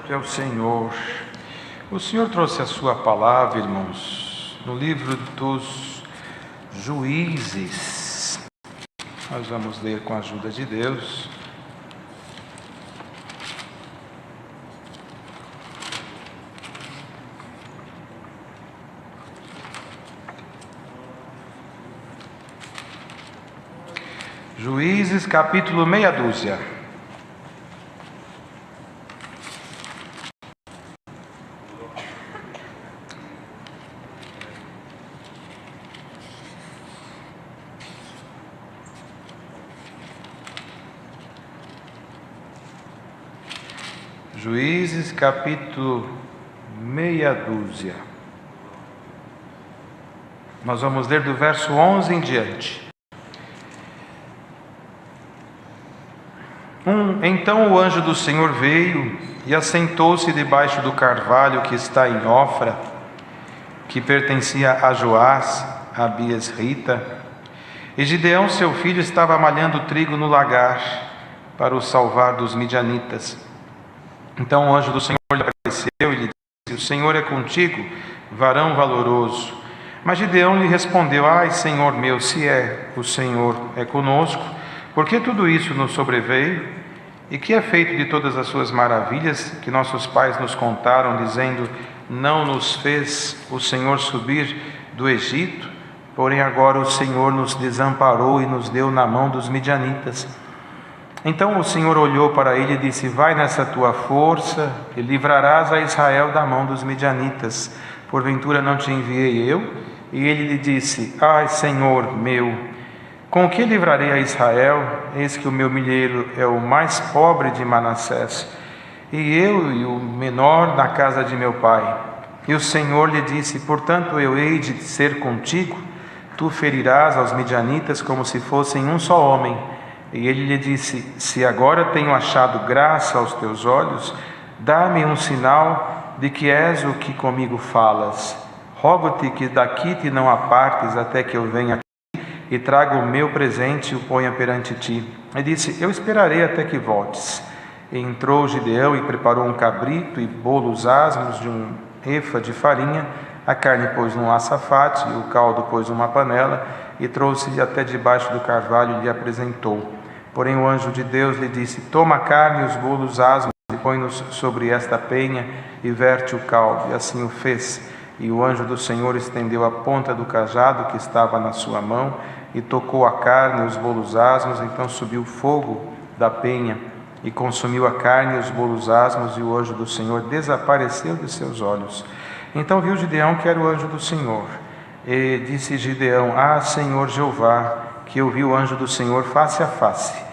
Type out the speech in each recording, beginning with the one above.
É o Senhor. O Senhor trouxe a sua palavra, irmãos, no livro dos Juízes. Nós vamos ler com a ajuda de Deus. Juízes, capítulo meia dúzia. Juízes, capítulo meia dúzia. Nós vamos ler do verso 11 em diante. Então o anjo do Senhor veio e assentou-se debaixo do carvalho que está em Ofra, que pertencia a Joás, a Abias-rita. E Gideão, seu filho, estava malhando trigo no lagar para o salvar dos midianitas. Então o anjo do Senhor lhe apareceu e lhe disse: O Senhor é contigo, varão valoroso. Mas Gideão lhe respondeu: Ai, Senhor meu, se o Senhor é conosco, por que tudo isso nos sobreveio? E que é feito de todas as suas maravilhas que nossos pais nos contaram, dizendo: Não nos fez o Senhor subir do Egito? Porém agora o Senhor nos desamparou e nos deu na mão dos midianitas. Então o Senhor olhou para ele e disse: Vai nessa tua força e livrarás a Israel da mão dos midianitas. Porventura não te enviei eu? E ele lhe disse: Ai, Senhor meu, com que livrarei a Israel? Eis que o meu milheiro é o mais pobre de Manassés, e eu e o menor na casa de meu pai. E o Senhor lhe disse: Portanto eu hei de ser contigo, tu ferirás aos midianitas como se fossem um só homem. E ele lhe disse: Se agora tenho achado graça aos teus olhos, dá-me um sinal de que és o que comigo falas. Rogo-te que daqui te não apartes até que eu venha aqui e traga o meu presente e o ponha perante ti. E disse: Eu esperarei até que voltes. E entrou Gideão e preparou um cabrito e bolos asmos de um efa de farinha. A carne pôs num açafate e o caldo pôs numa panela, e trouxe-lhe até debaixo do carvalho e lhe apresentou. Porém o anjo de Deus lhe disse: Toma a carne e os bolos asmos e põe-nos sobre esta penha e verte o caldo. E assim o fez. E o anjo do Senhor estendeu a ponta do cajado que estava na sua mão e tocou a carne e os bolos asmos. Então subiu fogo da penha e consumiu a carne e os bolos asmos, e o anjo do Senhor desapareceu de seus olhos. Então viu Gideão que era o anjo do Senhor. E disse Gideão: Ah, Senhor Jeová, que eu vi o anjo do Senhor face a face.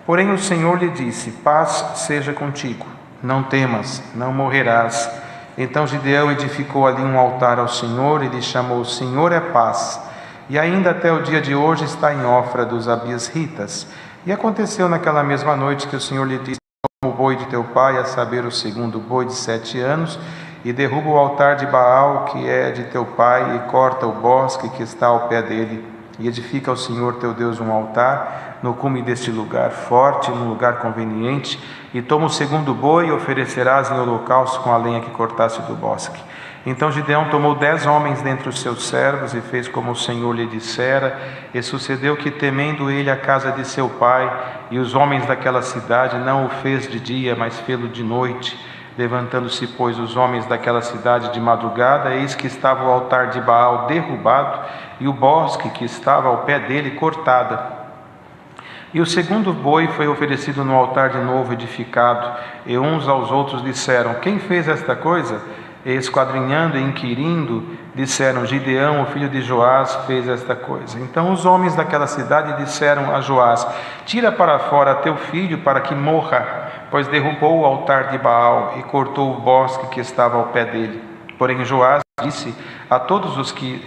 Porém o Senhor lhe disse: Paz seja contigo, não temas, não morrerás. Então Gideão edificou ali um altar ao Senhor e lhe chamou: O Senhor é paz. E ainda até o dia de hoje está em Ofra dos Abias-ritas. E aconteceu naquela mesma noite que o Senhor lhe disse: Toma o boi de teu pai, a saber, o segundo boi de 7 anos, e derruba o altar de Baal, que é de teu pai, e corta o bosque que está ao pé dele. E edifica ao Senhor teu Deus um altar no cume deste lugar forte, num lugar conveniente, e toma o segundo boi e oferecerás em holocausto com a lenha que cortaste do bosque. Então Gideão tomou 10 homens dentre os seus servos e fez como o Senhor lhe dissera. E sucedeu que, temendo ele a casa de seu pai e os homens daquela cidade, não o fez de dia, mas fê-lo de noite. Levantando-se, pois, os homens daquela cidade de madrugada, eis que estava o altar de Baal derrubado e o bosque que estava ao pé dele cortada. E o segundo boi foi oferecido no altar de novo edificado, e uns aos outros disseram: Quem fez esta coisa? E esquadrinhando e inquirindo, disseram: Gideão, o filho de Joás, fez esta coisa. Então os homens daquela cidade disseram a Joás: Tira para fora teu filho para que morra, pois derrubou o altar de Baal e cortou o bosque que estava ao pé dele. Porém Joás disse a todos os que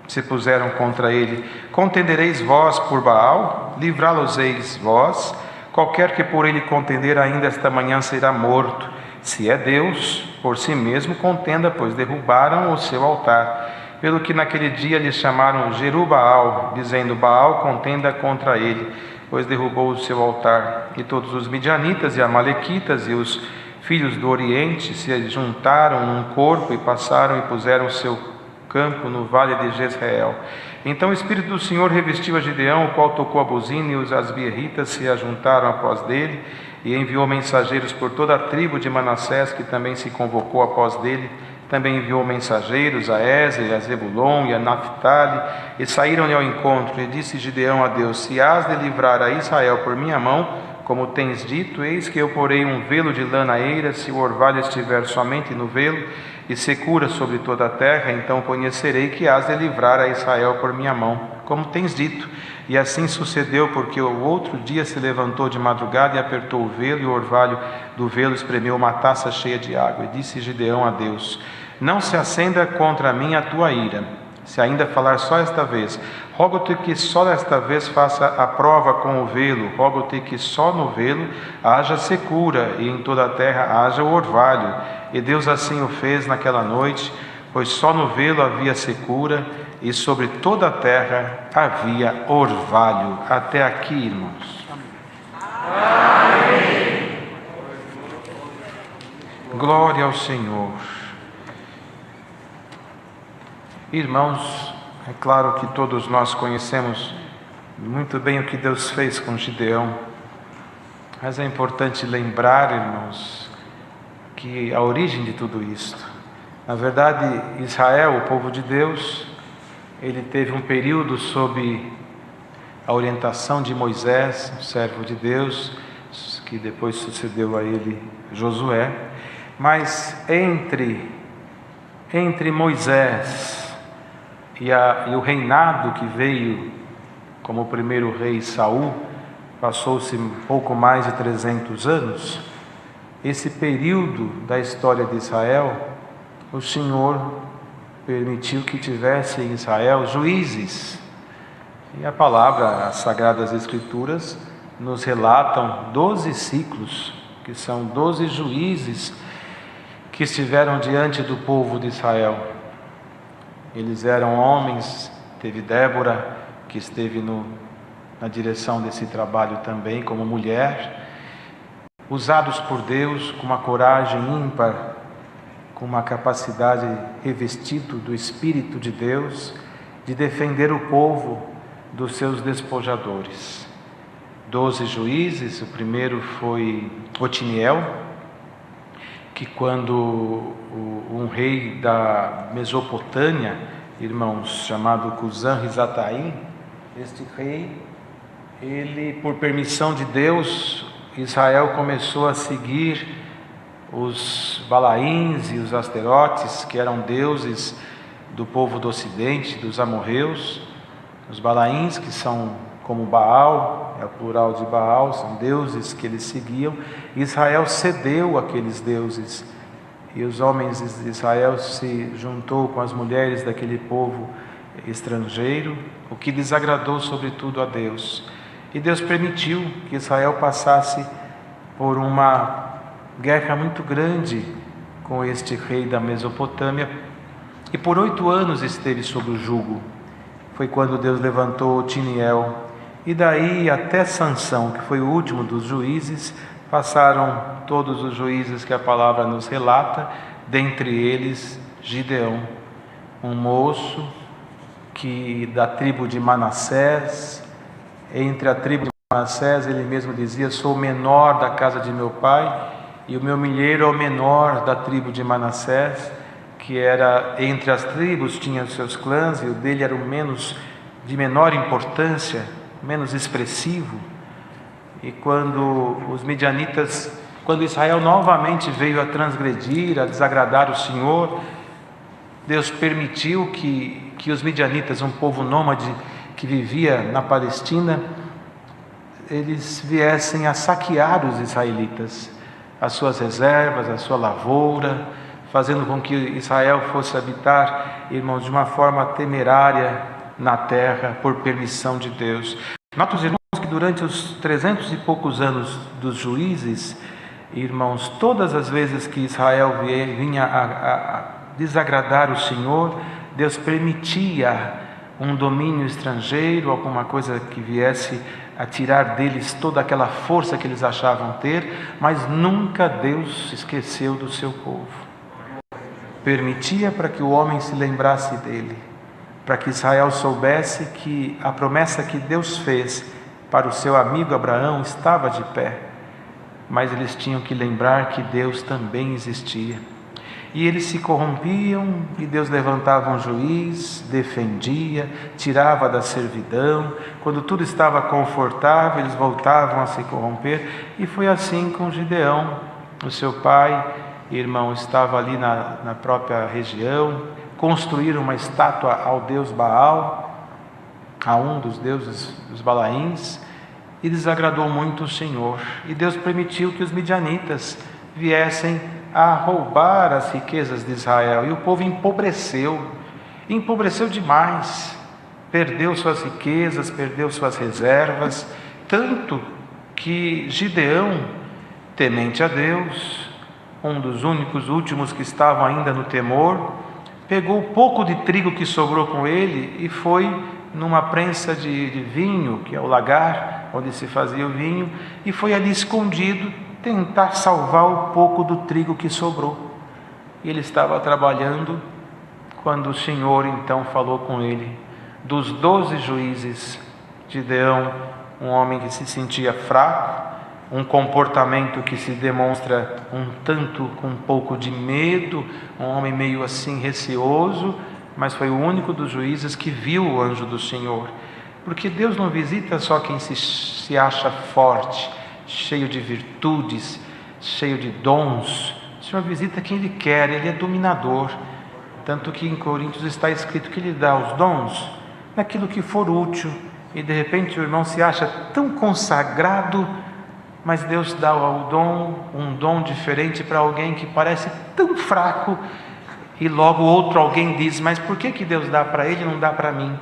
se puseram contra ele: Contendereis vós por Baal? Livrá-los-eis vós? Qualquer que por ele contender ainda esta manhã será morto. Se é Deus, por si mesmo contenda, pois derrubaram o seu altar. Pelo que naquele dia lhe chamaram Jerubaal, dizendo: Baal contenda contra ele, pois derrubou o seu altar. E todos os midianitas e amalequitas e os filhos do Oriente se juntaram num corpo e passaram e puseram o seu campo no vale de Jezreel. Então o Espírito do Senhor revestiu a Gideão, o qual tocou a buzina, e os asbieritas se ajuntaram após dele, e enviou mensageiros por toda a tribo de Manassés, que também se convocou após dele. Também enviou mensageiros a Ézer, a Zebulon e a Naphtali, e saíram-lhe ao encontro. E disse Gideão a Deus: se hás de livrar a Israel por minha mão, como tens dito, eis que eu porei um velo de lã na eira, se o orvalho estiver somente no velo, e secura sobre toda a terra, então conhecerei que hás de livrar a Israel por minha mão, como tens dito. E assim sucedeu, porque o outro dia se levantou de madrugada e apertou o velo, e o orvalho do velo espremeu uma taça cheia de água. E disse Gideão a Deus: não se acenda contra mim a tua ira, se ainda falar só esta vez. Rogo-te que só desta vez faça a prova com o velo. Rogo-te que só no velo haja secura, e em toda a terra haja o orvalho. E Deus assim o fez naquela noite, pois só no velo havia secura, e sobre toda a terra havia orvalho. Até aqui, irmãos. Amém. Glória ao Senhor. Irmãos, é claro que todos nós conhecemos muito bem o que Deus fez com Gideão, mas é importante lembrar, irmãos, que a origem de tudo isto, na verdade, Israel, o povo de Deus, ele teve um período sob a orientação de Moisés, o servo de Deus, que depois sucedeu a ele Josué, mas entre Moisés e o reinado que veio como o primeiro rei Saul, passou-se um pouco mais de 300 anos. Esse período da história de Israel, o Senhor permitiu que tivesse em Israel juízes. E a palavra, as Sagradas Escrituras, nos relatam 12 ciclos, que são 12 juízes que estiveram diante do povo de Israel. Eles eram homens, teve Débora, que esteve na direção desse trabalho também, como mulher, usados por Deus com uma coragem ímpar, com uma capacidade revestido do Espírito de Deus, de defender o povo dos seus despojadores. 12 juízes, o primeiro foi Otiniel, que quando um rei da Mesopotâmia, irmãos, chamado Cusã-Risataim, este rei, ele, por permissão de Deus, Israel começou a seguir os Balaíns e os Asterotes, que eram deuses do povo do Ocidente, dos amorreus. Os Balaíns, que são como Baal, é o plural de Baal, são deuses que eles seguiam. Israel cedeu àqueles deuses, e os homens de Israel se juntou com as mulheres daquele povo estrangeiro, o que desagradou sobretudo a Deus. E Deus permitiu que Israel passasse por uma guerra muito grande com este rei da Mesopotâmia, e por 8 anos esteve sob o jugo. Foi quando Deus levantou Otiniel, e daí até Sansão, que foi o último dos juízes, passaram todos os juízes que a palavra nos relata, dentre eles Gideão, um moço que da tribo de Manassés. Entre a tribo de Manassés, ele mesmo dizia: sou o menor da casa de meu pai, e o meu milheiro é o menor da tribo de Manassés, que era entre as tribos, tinha os seus clãs, e o dele era o menos, de menor importância, menos expressivo. E quando os midianitas, quando Israel novamente veio a transgredir, a desagradar o Senhor, Deus permitiu que os midianitas, um povo nômade que vivia na Palestina, eles viessem a saquear os israelitas, as suas reservas, a sua lavoura, fazendo com que Israel fosse habitar, irmãos, de uma forma temerária na terra, por permissão de Deus. Notem, irmãos, que durante os 300 e poucos anos dos juízes, irmãos, todas as vezes que Israel vinha a desagradar o Senhor, Deus permitia um domínio estrangeiro, alguma coisa que viesse a tirar deles toda aquela força que eles achavam ter, mas nunca Deus se esqueceu do seu povo. Permitia para que o homem se lembrasse dele, para que Israel soubesse que a promessa que Deus fez para o seu amigo Abraão estava de pé, mas eles tinham que lembrar que Deus também existia. E eles se corrompiam, e Deus levantava um juiz, defendia, tirava da servidão. Quando tudo estava confortável, eles voltavam a se corromper. E foi assim com Gideão. O seu pai, irmão, estava ali na própria região, construíram uma estátua ao deus Baal, a um dos deuses dos Balaíns, e desagradou muito o Senhor. E Deus permitiu que os midianitas viessem a roubar as riquezas de Israel, e o povo empobreceu demais, perdeu suas riquezas, perdeu suas reservas, tanto que Gideão, temente a Deus, um dos únicos últimos que estavam ainda no temor, pegou o pouco de trigo que sobrou com ele e foi numa prensa de vinho, que é o lagar onde se fazia o vinho, e foi ali escondido tentar salvar o pouco do trigo que sobrou. Ele estava trabalhando quando o Senhor então falou com ele. Dos 12 juízes, Gideão, um homem que se sentia fraco, um comportamento que se demonstra com um pouco de medo, um homem meio assim receoso, mas foi o único dos juízes que viu o anjo do Senhor. Porque Deus não visita só quem se acha forte, cheio de virtudes, cheio de dons. O Senhor visita quem Ele quer, Ele é dominador. Tanto que em Coríntios está escrito que Ele dá os dons naquilo que for útil. E de repente o irmão se acha tão consagrado, mas Deus dá um dom diferente para alguém que parece tão fraco, e logo outro alguém diz: mas por que Deus dá para ele e não dá para mim?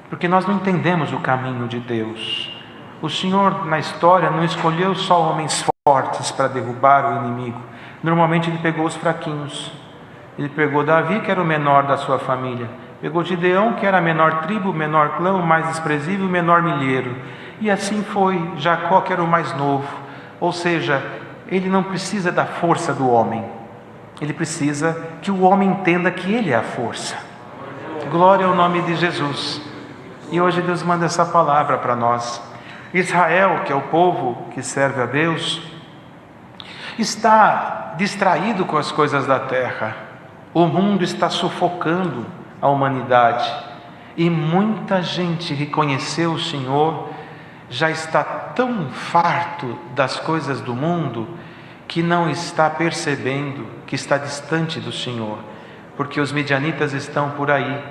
Porque nós não entendemos o caminho de Deus. O Senhor, na história, não escolheu só homens fortes para derrubar o inimigo. Normalmente Ele pegou os fraquinhos. Ele pegou Davi, que era o menor da sua família. Pegou Gideão, que era a menor tribo, o menor clã, o mais desprezível, o menor milheiro. E assim foi Jacó, que era o mais novo. Ou seja, ele não precisa da força do homem. Ele precisa que o homem entenda que ele é a força. Glória ao nome de Jesus. E hoje Deus manda essa palavra para nós. Israel, que é o povo que serve a Deus, está distraído com as coisas da terra. O mundo está sufocando a humanidade. E muita gente reconheceu o Senhor, já está tão farto das coisas do mundo, que não está percebendo que está distante do Senhor. Porque os midianitas estão por aí,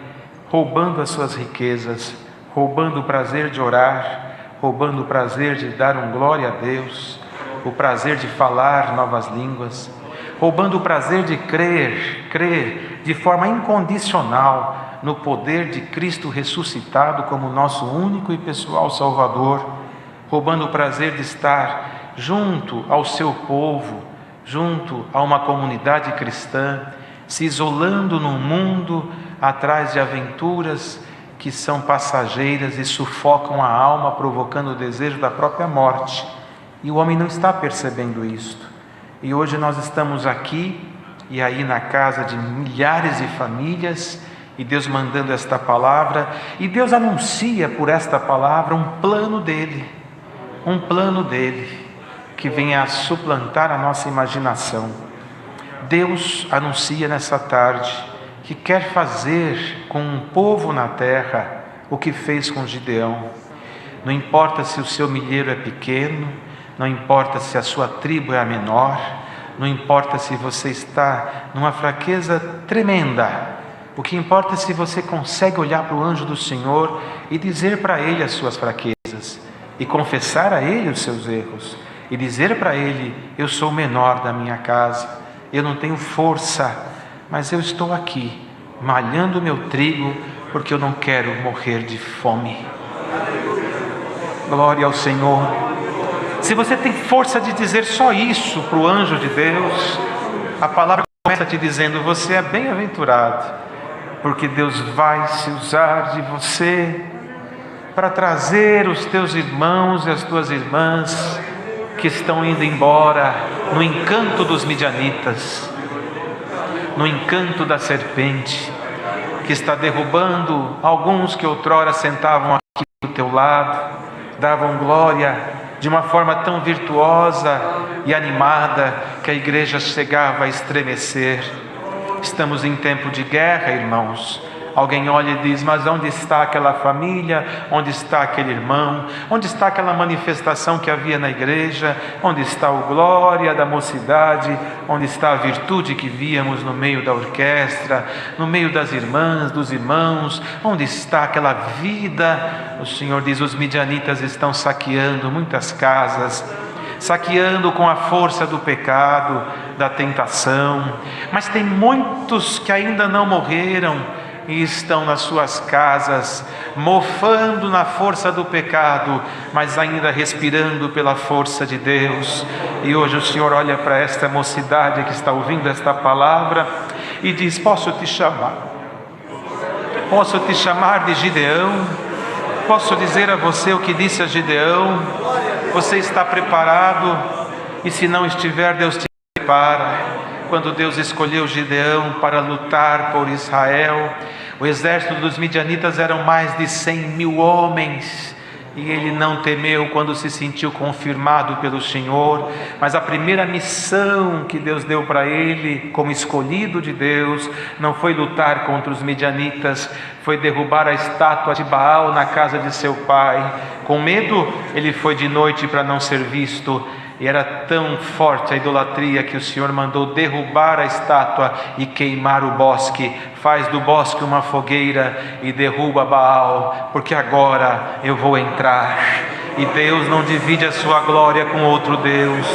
roubando as suas riquezas, roubando o prazer de orar, roubando o prazer de dar glória a Deus, o prazer de falar novas línguas, roubando o prazer de crer de forma incondicional no poder de Cristo ressuscitado como nosso único e pessoal Salvador, roubando o prazer de estar junto ao seu povo, junto a uma comunidade cristã, se isolando num mundo atrás de aventuras que são passageiras e sufocam a alma, provocando o desejo da própria morte. E o homem não está percebendo isto. E hoje nós estamos aqui e aí na casa de milhares de famílias, e Deus mandando esta palavra, e Deus anuncia por esta palavra um plano dele, que vem a suplantar a nossa imaginação. Deus anuncia nessa tarde que quer fazer com um povo na terra o que fez com Gideão. Não importa se o seu milheiro é pequeno, não importa se a sua tribo é a menor, não importa se você está numa fraqueza tremenda. O que importa é se você consegue olhar para o anjo do Senhor e dizer para ele as suas fraquezas, e confessar a ele os seus erros, e dizer para ele: eu sou o menor da minha casa, eu não tenho força, mas eu estou aqui, malhando o meu trigo, porque eu não quero morrer de fome. Glória ao Senhor. Se você tem força de dizer só isso para o anjo de Deus, a palavra começa te dizendo: você é bem-aventurado, porque Deus vai se usar de você para trazer os teus irmãos e as tuas irmãs que estão indo embora no encanto dos midianitas, no encanto da serpente, que está derrubando alguns que outrora sentavam aqui do teu lado, davam glória de uma forma tão virtuosa e animada que a igreja chegava a estremecer. Estamos em tempo de guerra, irmãos. Alguém olha e diz: mas onde está aquela família? Onde está aquele irmão? Onde está aquela manifestação que havia na igreja? Onde está o glória da mocidade? Onde está a virtude que víamos no meio da orquestra, no meio das irmãs, dos irmãos? Onde está aquela vida? O Senhor diz: os midianitas estão saqueando muitas casas, saqueando com a força do pecado, da tentação. Mas tem muitos que ainda não morreram e estão nas suas casas, mofando na força do pecado, mas ainda respirando pela força de Deus. E hoje o Senhor olha para esta mocidade que está ouvindo esta palavra e diz: posso te chamar? Posso te chamar de Gideão? Posso dizer a você o que disse a Gideão? Você está preparado? E se não estiver, Deus te prepara. Quando Deus escolheu Gideão para lutar por Israel, o exército dos midianitas eram mais de 100.000 homens, e ele não temeu quando se sentiu confirmado pelo Senhor. Mas a primeira missão que Deus deu para ele, como escolhido de Deus, não foi lutar contra os midianitas, foi derrubar a estátua de Baal na casa de seu pai. Com medo, ele foi de noite para não ser visto. E era tão forte a idolatria que o Senhor mandou derrubar a estátua e queimar o bosque. Faz do bosque uma fogueira e derruba Baal, porque agora eu vou entrar. E Deus não divide a sua glória com outro Deus.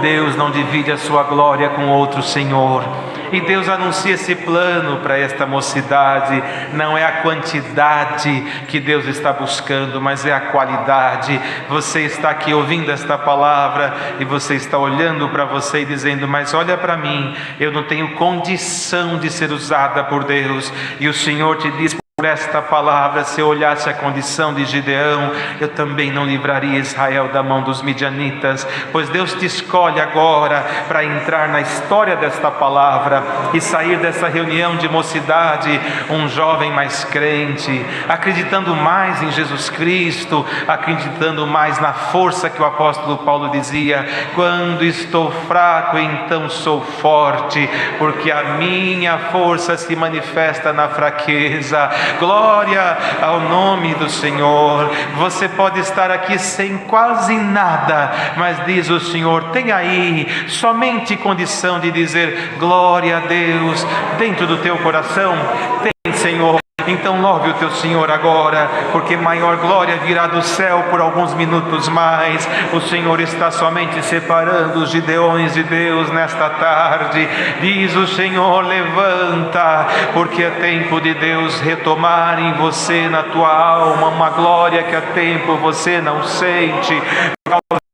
Deus não divide a sua glória com outro Senhor. E Deus anuncia esse plano para esta mocidade. Não é a quantidade que Deus está buscando, mas é a qualidade. Você está aqui ouvindo esta palavra e você está olhando para você e dizendo: mas olha para mim, eu não tenho condição de ser usada por Deus. E o Senhor te diz por esta palavra: se eu olhasse a condição de Gideão, eu também não livraria Israel da mão dos midianitas. Pois Deus te escolhe agora para entrar na história desta palavra e sair dessa reunião de mocidade um jovem mais crente, acreditando mais em Jesus Cristo, acreditando mais na força que o apóstolo Paulo dizia: quando estou fraco, então sou forte, porque a minha força se manifesta na fraqueza. Glória ao nome do Senhor. Você pode estar aqui sem quase nada, mas diz o Senhor: tem aí somente condição de dizer glória a Deus dentro do teu coração. Tem, Senhor. Então louve o teu Senhor agora, porque maior glória virá do céu por alguns minutos mais. O Senhor está somente separando os gideões de Deus nesta tarde. Diz o Senhor: levanta, porque é tempo de Deus retomar em você, na tua alma, uma glória que há tempo você não sente.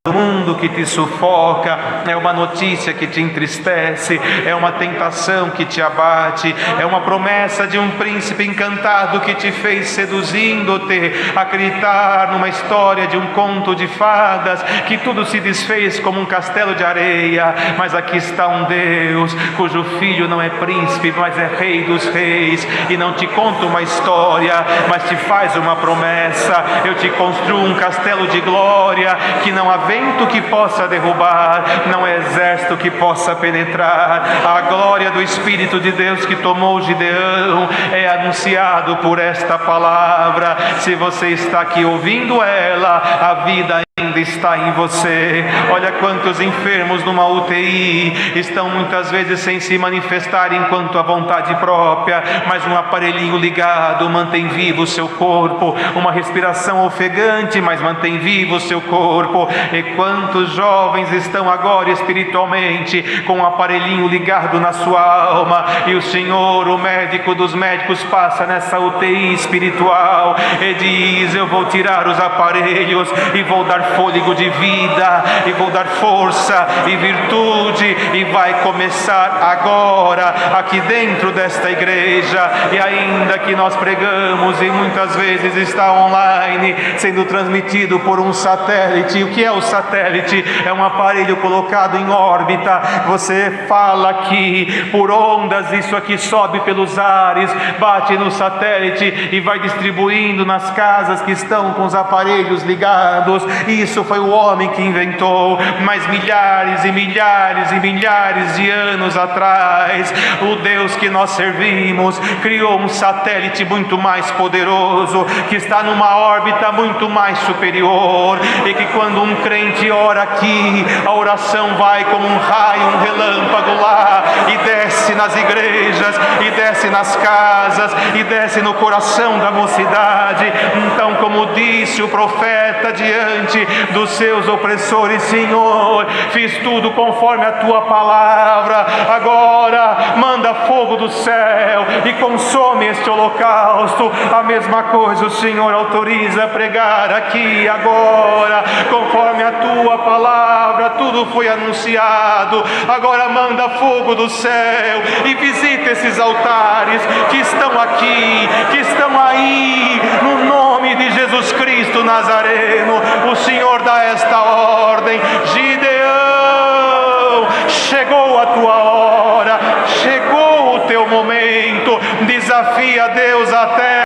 Do mundo que te sufoca, é uma notícia que te entristece, é uma tentação que te abate, é uma promessa de um príncipe encantado que te fez, seduzindo-te a acreditar numa história de um conto de fadas, que tudo se desfez como um castelo de areia. Mas aqui está um Deus cujo filho não é príncipe, mas é rei dos reis, e não te conta uma história, mas te faz uma promessa: eu te construo um castelo de glória que não há vento que possa derrubar, não é exército que possa penetrar. A glória do Espírito de Deus que tomou Gideão é anunciado por esta palavra. Se você está aqui ouvindo ela, a vida ainda está em você. Olha quantos enfermos numa UTI estão muitas vezes sem se manifestar enquanto a vontade própria, mas um aparelhinho ligado mantém vivo o seu corpo, uma respiração ofegante, mas mantém vivo o seu corpo. E quantos jovens estão agora espiritualmente com um aparelhinho ligado na sua alma, e o Senhor, o médico dos médicos, passa nessa UTI espiritual e diz: eu vou tirar os aparelhos e vou dar dar fôlego de vida, e vou dar força e virtude, e vai começar agora, aqui dentro desta igreja. E ainda que nós pregamos e muitas vezes está online, sendo transmitido por um satélite. O que é o satélite? É um aparelho colocado em órbita. Você fala aqui por ondas, isso aqui sobe pelos ares, bate no satélite e vai distribuindo nas casas que estão com os aparelhos ligados. Isso foi o homem que inventou, mas milhares e milhares e milhares de anos atrás, o Deus que nós servimos criou um satélite muito mais poderoso, que está numa órbita muito mais superior, e que quando um crente ora aqui, a oração vai como um raio, um relâmpago lá, e desce nas igrejas, e desce nas casas, e desce no coração da mocidade. Então, como disse o profeta diante dos seus opressores: Senhor, fiz tudo conforme a tua palavra, agora manda fogo do céu e consome este holocausto. A mesma coisa o Senhor autoriza a pregar aqui agora, conforme a tua palavra, tudo foi anunciado. Agora manda fogo do céu e visita esses altares que estão aqui, que estão aí, no nome de Jesus Cristo Nazareno. O Senhor dá esta ordem: Gideão, chegou a tua hora, chegou o teu momento. Desafia Deus a terra,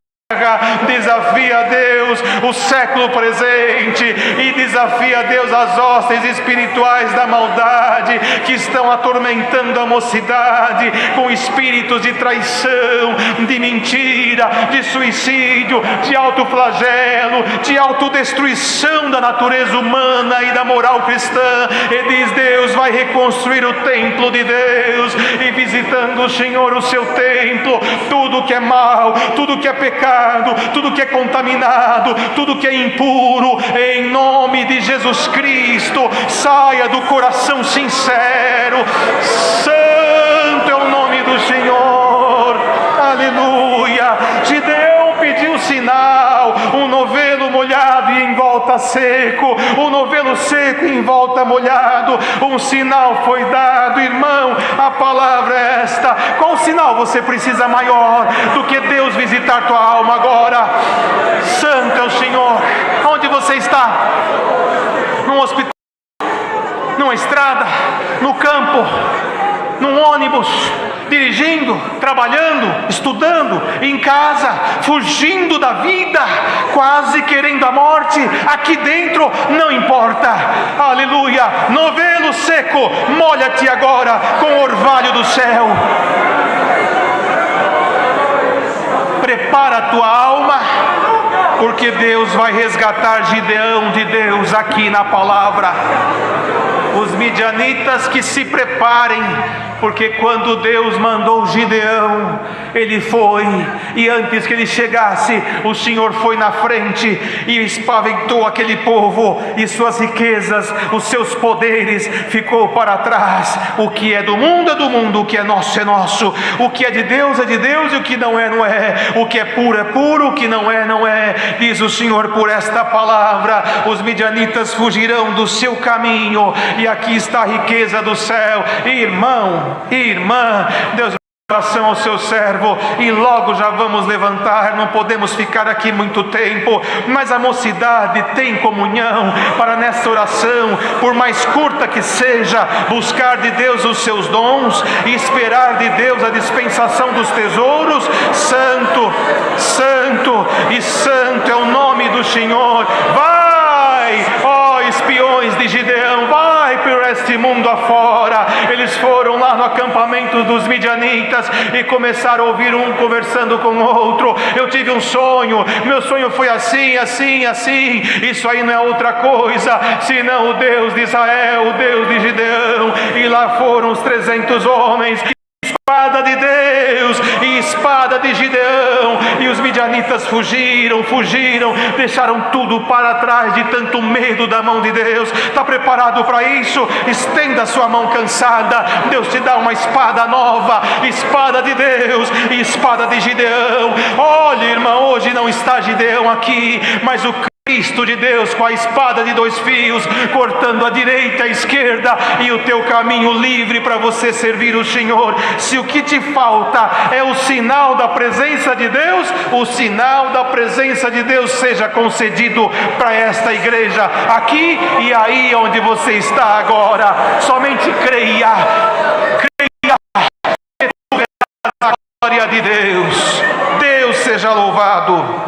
desafia a Deus o século presente, e desafia a Deus as hostes espirituais da maldade que estão atormentando a mocidade com espíritos de traição, de mentira, de suicídio, de autoflagelo, de autodestruição da natureza humana e da moral cristã. E diz: Deus vai reconstruir o templo de Deus, e visitando o Senhor o seu templo, tudo que é mal, tudo que é pecado, tudo que é contaminado, tudo que é impuro, em nome de Jesus Cristo, saia do coração sincero. Santo é o nome do Senhor, aleluia. Gideão pediu sinal, um novelo molhado e em volta seco, um novelo seco e em volta molhado. Um sinal foi dado, irmão, a palavra é esta. Qual sinal você precisa maior do que Deus visitar tua alma agora? Santo é o Senhor. Onde você está? Num hospital, numa estrada, no campo, num ônibus, dirigindo, trabalhando, estudando, em casa, fugindo da vida, quase querendo a morte. Aqui dentro não importa, aleluia. Novelo seco, molha-te agora com o orvalho do céu. Prepara a tua alma, porque Deus vai resgatar Gideão de Deus aqui na palavra. Os midianitas que se preparem, porque quando Deus mandou Gideão, ele foi, e antes que ele chegasse, o Senhor foi na frente e espaventou aquele povo, e suas riquezas, os seus poderes ficou para trás. O que é do mundo é do mundo, o que é nosso é nosso, o que é de Deus é de Deus, e o que não é, não é, o que é puro, o que não é, não é. Diz o Senhor por esta palavra: os midianitas fugirão do seu caminho, e aqui está a riqueza do céu. Irmão, irmã, Deus, oração ao seu servo, e logo já vamos levantar. Não podemos ficar aqui muito tempo, mas a mocidade tem comunhão para nessa oração, por mais curta que seja, buscar de Deus os seus dons e esperar de Deus a dispensação dos tesouros. Santo, santo e santo é o nome do Senhor. Vai, ó espiões de Gideão, vai por este mundo afora. Eles foram lá no acampamento dos midianitas e começaram a ouvir um conversando com o outro: eu tive um sonho, meu sonho foi assim, assim, assim. Isso aí não é outra coisa senão o Deus de Israel, o Deus de Gideão. E lá foram os 300 homens, espada de Deus e espada de Gideão, e os midianitas fugiram, deixaram tudo para trás de tanto medo da mão de Deus. Está preparado para isso? Estenda a sua mão cansada, Deus te dá uma espada nova, espada de Deus e espada de Gideão. Olha, irmão, hoje não está Gideão aqui, mas o Cristo de Deus com a espada de dois fios, cortando a direita e a esquerda, e o teu caminho livre para você servir o Senhor. Se o que te falta é o sinal da presença de Deus, o sinal da presença de Deus seja concedido para esta igreja, aqui e aí onde você está agora. Somente creia, que tu verás a glória de Deus. Deus seja louvado.